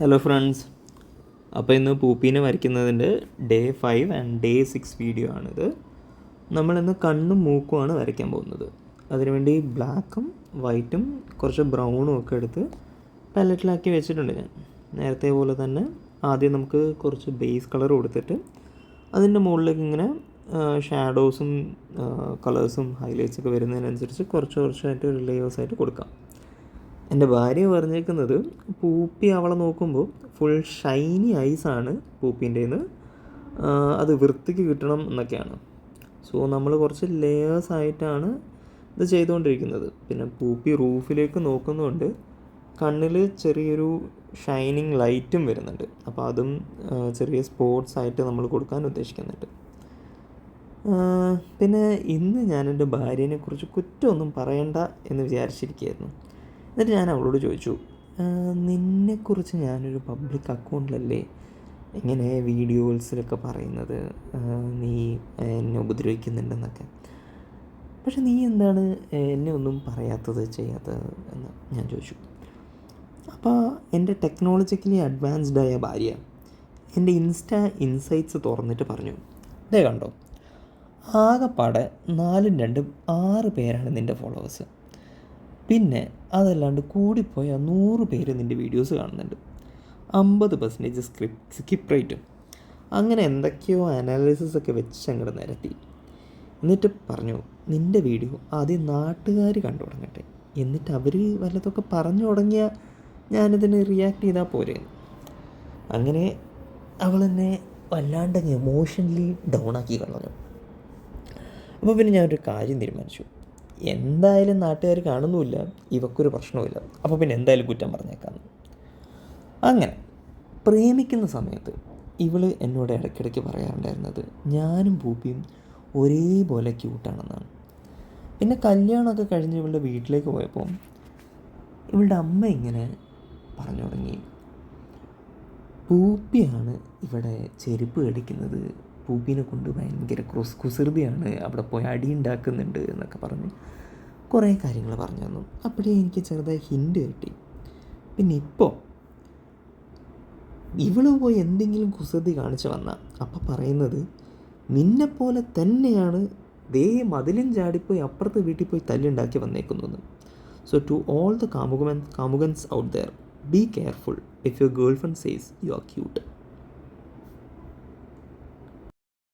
Hello friends, അപ്പോൾ ഇന്ന് പൂപ്പീനെ വരയ്ക്കുന്നതിൻ്റെ day 5 and day 6 video ആണിത്. നമ്മളിന്ന് കണ്ണും മൂക്കുമാണ് വരയ്ക്കാൻ പോകുന്നത്. അതിനുവേണ്ടി ബ്ലാക്കും വൈറ്റും കുറച്ച് ബ്രൗണും ഒക്കെ എടുത്ത് പാലറ്റിലാക്കി വെച്ചിട്ടുണ്ട് ഞാൻ. നേരത്തെ പോലെ തന്നെ ആദ്യം നമുക്ക് കുറച്ച് ബേസ് കളർ കൊടുത്തിട്ട് അതിൻ്റെ മുകളിലേക്ക് ഇങ്ങനെ ഷാഡോസും കളേഴ്സും ഹൈലൈറ്റ്സൊക്കെ വരുന്നതിനനുസരിച്ച് കുറച്ചായിട്ട് ലേയേഴ്സായിട്ട് കൊടുക്കാം. എൻ്റെ ഭാര്യ പറഞ്ഞേക്കുന്നത് പൂപ്പി അവളെ നോക്കുമ്പോൾ ഫുൾ ഷൈനി ഐസാണ് പൂപ്പിൻ്റെന്ന്, അത് വൃത്തിക്ക് കിട്ടണം എന്നൊക്കെയാണ്. സോ നമ്മൾ കുറച്ച് ലേയേഴ്സായിട്ടാണ് ഇത് ചെയ്തുകൊണ്ടിരിക്കുന്നത്. പിന്നെ പൂപ്പി റൂഫിലേക്ക് നോക്കുന്നതുകൊണ്ട് കണ്ണിൽ ചെറിയൊരു ഷൈനിങ് ലൈറ്റും വരുന്നുണ്ട്. അപ്പോൾ അതും ചെറിയ സ്പോട്ട്സ് ആയിട്ട് നമ്മൾ കൊടുക്കാൻ ഉദ്ദേശിക്കുന്നുണ്ട്. പിന്നെ ഇന്ന് ഞാൻ എൻ്റെ ഭാര്യേനെക്കുറിച്ച് കുറ്റമൊന്നും പറയണ്ട എന്ന് വിചാരിച്ചിരിക്കുകയായിരുന്നു. എന്നിട്ട് ഞാൻ അവളോട് ചോദിച്ചു, നിന്നെക്കുറിച്ച് ഞാനൊരു പബ്ലിക് അക്കൗണ്ടിലല്ലേ ഇങ്ങനെ വീഡിയോസിലൊക്കെ പറയുന്നത് നീ എന്നെ ഉപദ്രവിക്കുന്നുണ്ടെന്നൊക്കെ, പക്ഷെ നീ എന്താണ് എന്നെ ഒന്നും പറയാത്തത് ചെയ്യാത്തത് എന്ന് ഞാൻ ചോദിച്ചു. അപ്പോൾ എൻ്റെ ടെക്നോളജിക്കലി അഡ്വാൻസ്ഡായ ഭാര്യ എൻ്റെ ഇൻസൈറ്റ്സ് തുറന്നിട്ട് പറഞ്ഞു, ഇതേ കണ്ടോ, ആകെപ്പാടെ 4-2-6 പേരാണ് നിൻ്റെ ഫോളോവേഴ്സ്. പിന്നെ അതല്ലാണ്ട് കൂടിപ്പോയ 100 പേര് നിൻ്റെ വീഡിയോസ് കാണുന്നുണ്ട്. 50% സ്കിപ്പ് റേറ്റും. അങ്ങനെ എന്തൊക്കെയോ അനാലിസിസ് ഒക്കെ വെച്ച് അങ്ങോട്ട് നിരത്തി. എന്നിട്ട് പറഞ്ഞു, നിൻ്റെ വീഡിയോ ആദ്യം നാട്ടുകാർ കണ്ടു തുടങ്ങട്ടെ, എന്നിട്ട് അവർ വല്ലതൊക്കെ പറഞ്ഞു തുടങ്ങിയാൽ ഞാനിതിന് റിയാക്ട് ചെയ്താൽ പോരെ. അങ്ങനെ അവൾ എന്നെ വല്ലാണ്ട് എമോഷണലി ഡൗൺ ആക്കി കളഞ്ഞു. അപ്പോൾ പിന്നെ ഞാനൊരു കാര്യം തീരുമാനിച്ചു, എന്തായാലും നാട്ടുകാർ കാണുന്നുമില്ല, ഇവക്കൊരു പ്രശ്നവുമില്ല, അപ്പോൾ പിന്നെ എന്തായാലും കുറ്റം പറഞ്ഞേക്കാമെന്ന്. അങ്ങനെ പ്രേമിക്കുന്ന സമയത്ത് ഇവൾ എന്നോട് ഇടയ്ക്കിടയ്ക്ക് പറയാറുണ്ടായിരുന്നത് ഞാനും പൂപ്പിയും ഒരേപോലെ ക്യൂട്ടാണെന്നാണ്. പിന്നെ കല്യാണമൊക്കെ കഴിഞ്ഞ് ഇവളുടെ വീട്ടിലേക്ക് പോയപ്പോൾ ഇവളുടെ അമ്മ ഇങ്ങനെ പറഞ്ഞു തുടങ്ങി, പൂപ്പിയാണ് ഇവിടെ ചെരുപ്പ് കടിക്കുന്നത്, പൂപ്പീനെ കൊണ്ട് ഭയങ്കര കുസൃതിയാണ്, അവിടെ പോയി അടി ഉണ്ടാക്കുന്നുണ്ട് എന്നൊക്കെ പറഞ്ഞ് കുറേ കാര്യങ്ങൾ പറഞ്ഞു തന്നു. അപ്പോഴേ എനിക്ക് ചെറുതായി ഹിൻഡ് കിട്ടി. പിന്നെ ഇപ്പോൾ ഇവള് പോയി എന്തെങ്കിലും കുസൃതി കാണിച്ച് വന്നാൽ അപ്പം പറയുന്നത് നിന്നെപ്പോലെ തന്നെയാണ്, ദേ മതിലും ചാടിപ്പോയി അപ്പുറത്തെ വീട്ടിൽ പോയി തല്ലുണ്ടാക്കി വന്നേക്കുന്നു. സോ ടു ഓൾ ദ കാമുകൻസ് out there, be careful if your girlfriend says you are cute.